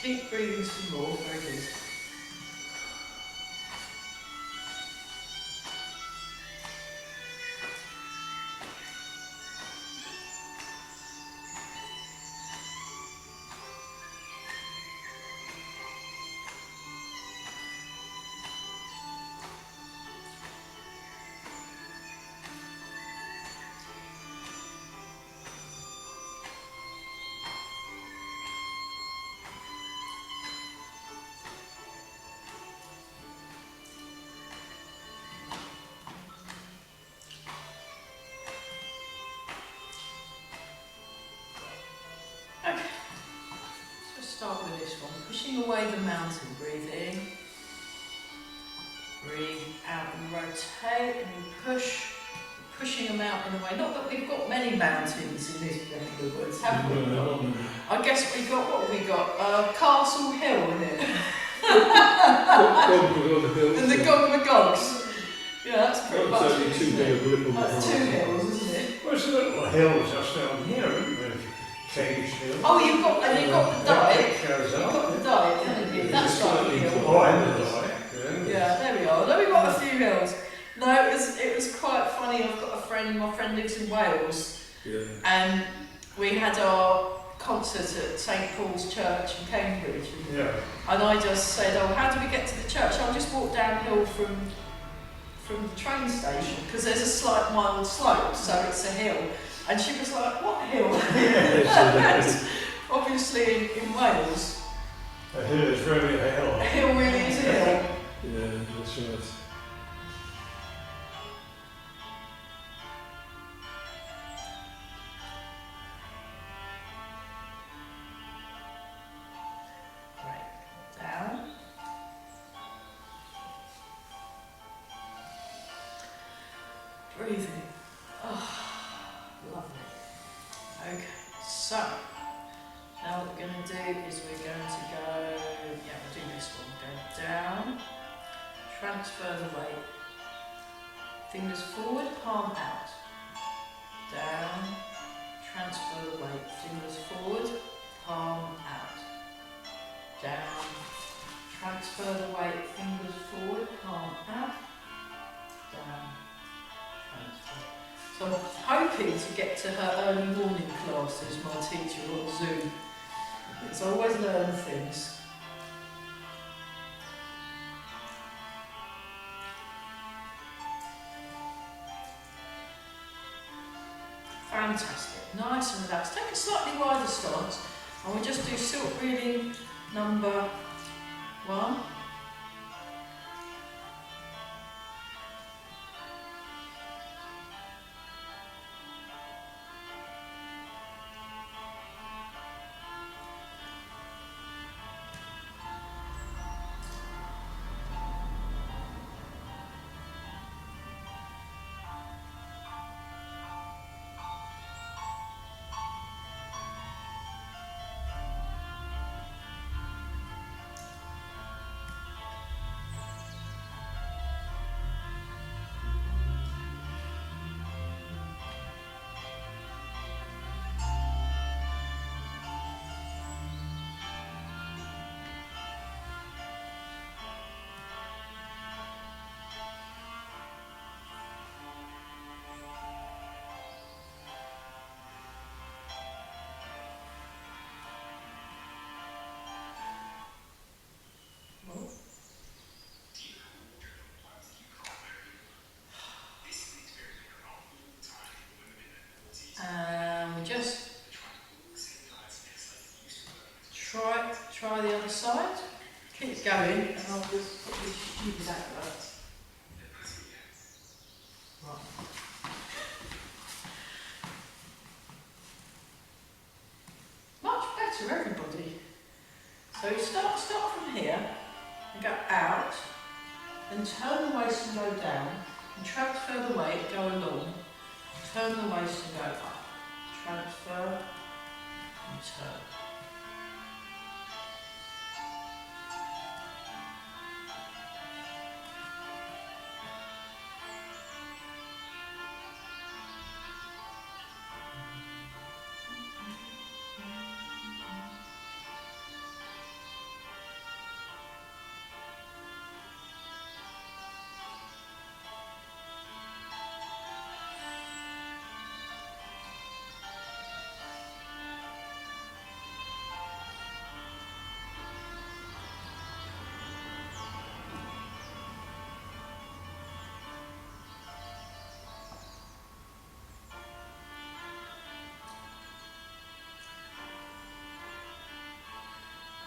Keep breathing some more, very good. Start with this one, pushing away the mountain, breathe in, breathe out and rotate, and you pushing a mountain away. Not that we've got many mountains in this neck of the woods, have we? No. I guess we got, what have we got? Castle Hill, isn't it? And the Gogmagogs. Yeah, that's pretty much That's only it. That's 2 hills, isn't it? Well, there's a little hill just down here, isn't there? Cage Hill. Oh, you've got the Dyke. That goes You've up. got the Dyke, haven't you? That's right. Oh, and the Dyke. Yeah, there we are. Then we've got a few hills. No, it was quite funny. I've got a friend, my friend lives in Wales, Yeah. and we had our concert at St Paul's Church in Cambridge. Yeah. And I just said, oh, how do we get to the church? I'll just walk downhill from the train station, because there's a slight mild slope, so it's a hill. And she was like, what hill? Yes, Obviously in Wales, A hill is really a hill. a hill really is a hill. yeah, that's right. Right, down. Breathing. Oh, lovely. Okay, so now what we're going to do is we're going to go, yeah, we'll do this one. Go down, transfer the weight. Fingers forward, palm out. Down, transfer the weight. Fingers forward, palm out. Down, transfer the weight. Fingers forward, palm out. Down, transfer. So I'm hoping to get to her early morning classes, my teacher on Zoom. It's always learn things. Fantastic, nice and relaxed. Take a slightly wider stance and we just do silk reading number 1. We just try the other side. Keep going, and I'll just put this stupid advert. Right. Much better, everybody. So start from here and go out, then turn the waist and go down, and transfer the weight, go along, turn the waist and go up. Transfer and turn.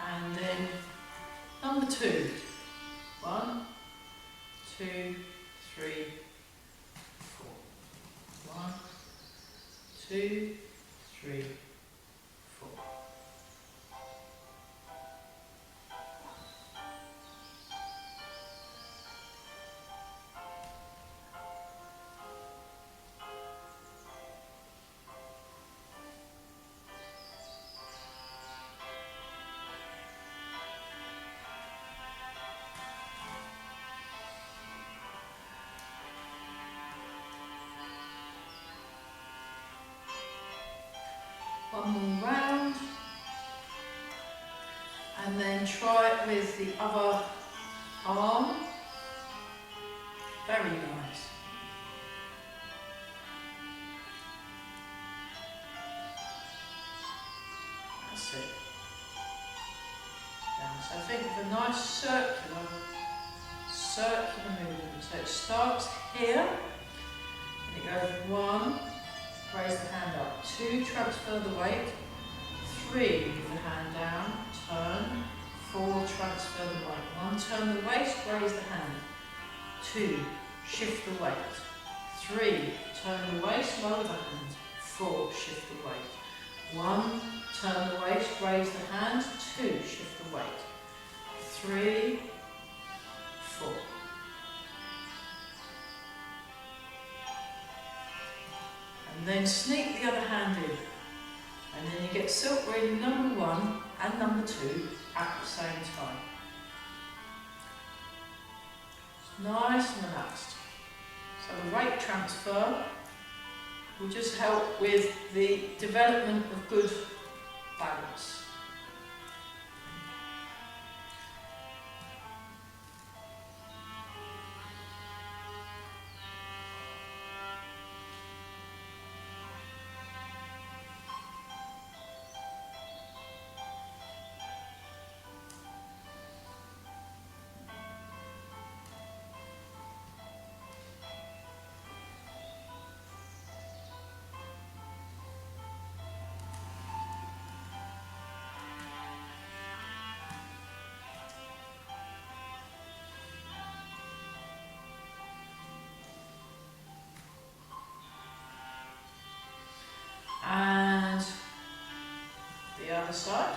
And then number 2. 1, 2, 3, 4. 1, 2, 3, 4. One more round, and then try it with the other arm. Very nice. That's it. Down. So think of a nice circular movement. So it starts here, and it goes 1, raise the hand up, 2, transfer the weight, 3, move the hand down, turn, 4, transfer the weight, 1, turn the waist, raise the hand, 2, shift the weight, 3, turn the waist, lower the hand, 4, shift the weight, 1, turn the waist, raise the hand, 2, shift the weight, 3, 4. And then sneak the other hand in. And then you get silk reading number 1 and number 2 at the same time. It's nice and relaxed. So the weight transfer will just help with the development of good balance. And the other side.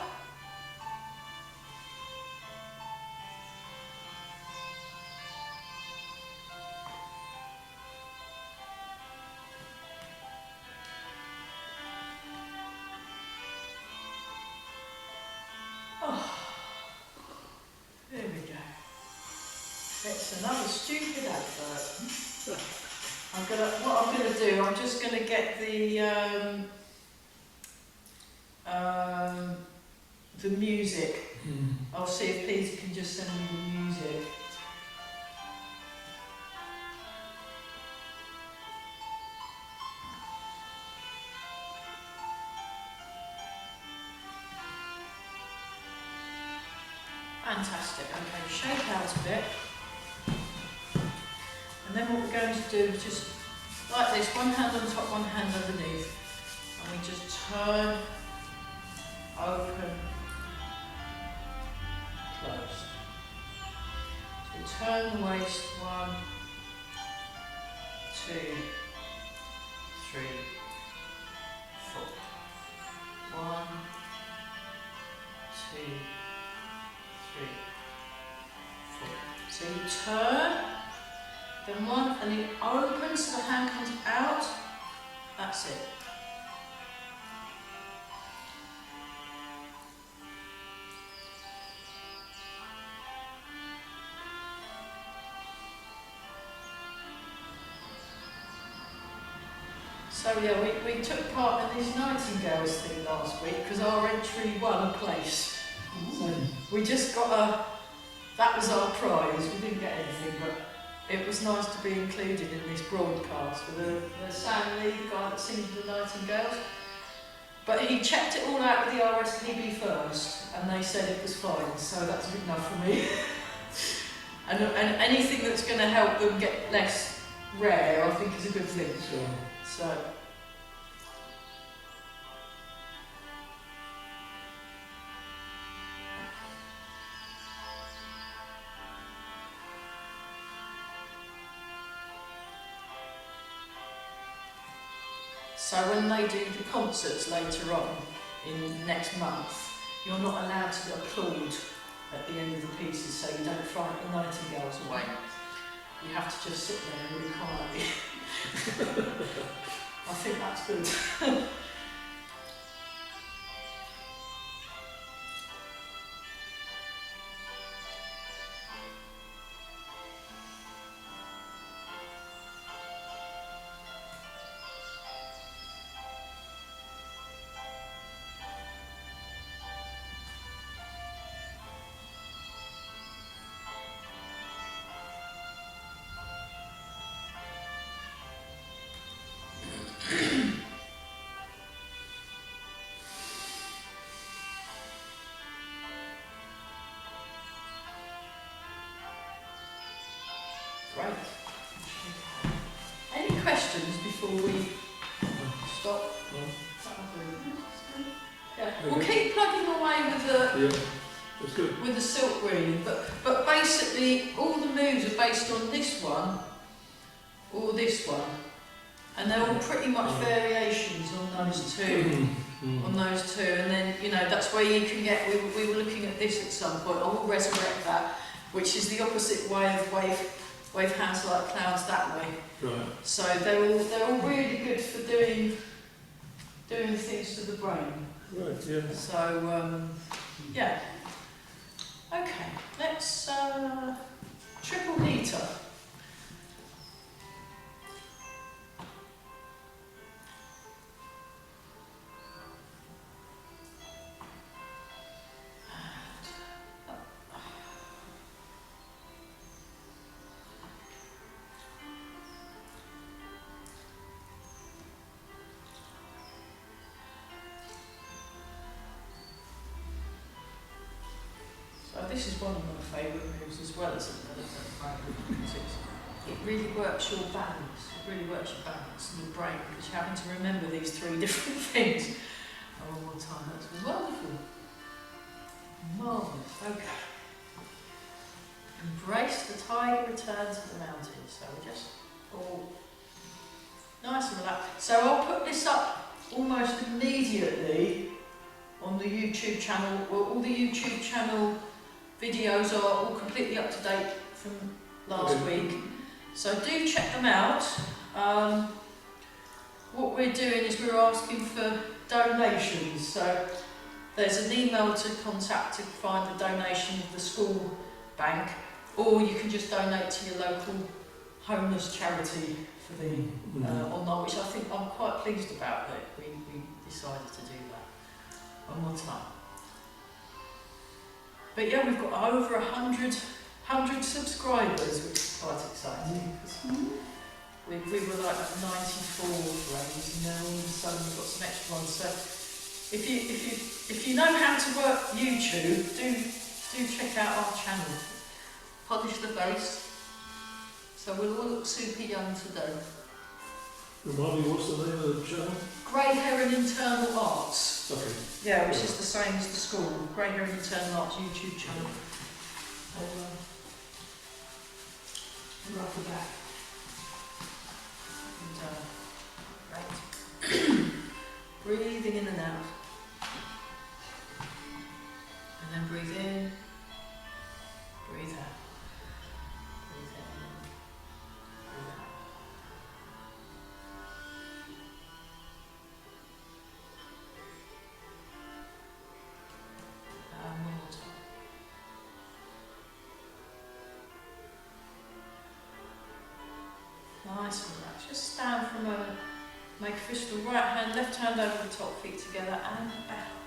Oh, there we go. It's another stupid advert. What I'm gonna do, I'm just gonna get the music. I'll see if Peter can just send me the music. Fantastic. Okay, shake out a bit. And then what we're going to do is just like this, one hand on top, one hand underneath. And we just turn, open, close. So we turn the waist, 1, 2, 3, 4. 1, 2, 3, 4. So you turn, then 1, and you open so the hand comes out. That's it. So yeah, we took part in this Nightingales thing last week because our entry won a place. So we just got that was our prize. We didn't get anything, but it was nice to be included in this broadcast with the Sam Lee, the guy that sings the Nightingales. But he checked it all out with the RSPB first, and they said it was fine, so that's good enough for me. and anything that's going to help them get less rare, I think, is a good thing. So. So when they do the concerts later on in next month, you're not allowed to applaud at the end of the pieces so you don't frighten the nightingales away. You have to just sit there really quietly. I think that's good. Great. Any questions before we stop? Yeah, we'll keep plugging away with the Yeah, that's good. with the silk reading, but basically all the moves are based on this one or this one, and they're all pretty much variations on those two. On those two, and then that's where you can get. We were looking at this at some point. I will resurrect that, which is the opposite way of wave hands like clouds that way. Right. So they're all really good for doing things to the brain. Right, yeah. So yeah. Okay, let's triple heater. So this is one of my favourite moves as well as another because it really works your balance. It really works your balance in the brain because you're having to remember these three different things. Oh, one more time. That's wonderful. Marvellous. Okay. Embrace the tiger return to the mountains. So we just all nice and relaxed. So I'll put this up almost immediately on the YouTube channel. Well, all the YouTube channel videos are all completely up to date from last week, so do check them out. What we're doing is we're asking for donations, so there's an email to contact to find the donation of the school bank, or you can just donate to your local homeless charity for the online, which I think I'm quite pleased about that we decided to do that. One more time. But yeah, we've got over 100 subscribers, which is quite exciting. We were like at 94 range, and now all of a sudden we've got some extra ones. So if you know how to work YouTube, do check out our channel. Polish the face. So we'll all look super young today. Remind me, what's the name of the channel? Grey Heron Internal Arts. Okay. Yeah, which is the same as the school. Grey Heron Internal Arts YouTube channel. Right the back. And, right. Breathing in and out. And then breathe in. Breathe out. Breathe in. Breathe out. One more time. Nice and relaxed. Just stand for a moment. Make a fist of the right hand, left hand over the top, feet together, and out.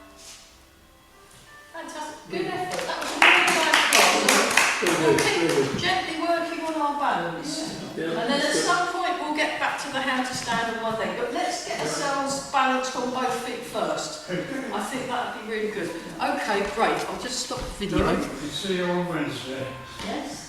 Fantastic. Good effort. That was a really nice class. We'll keep gently working on our balance. Yeah, And then at some point we'll get back to the how to stand on one leg. But let's get ourselves balanced on both feet first. I think that would be really good. Okay, great. I'll just stop the video. See you on Wednesday. Yes.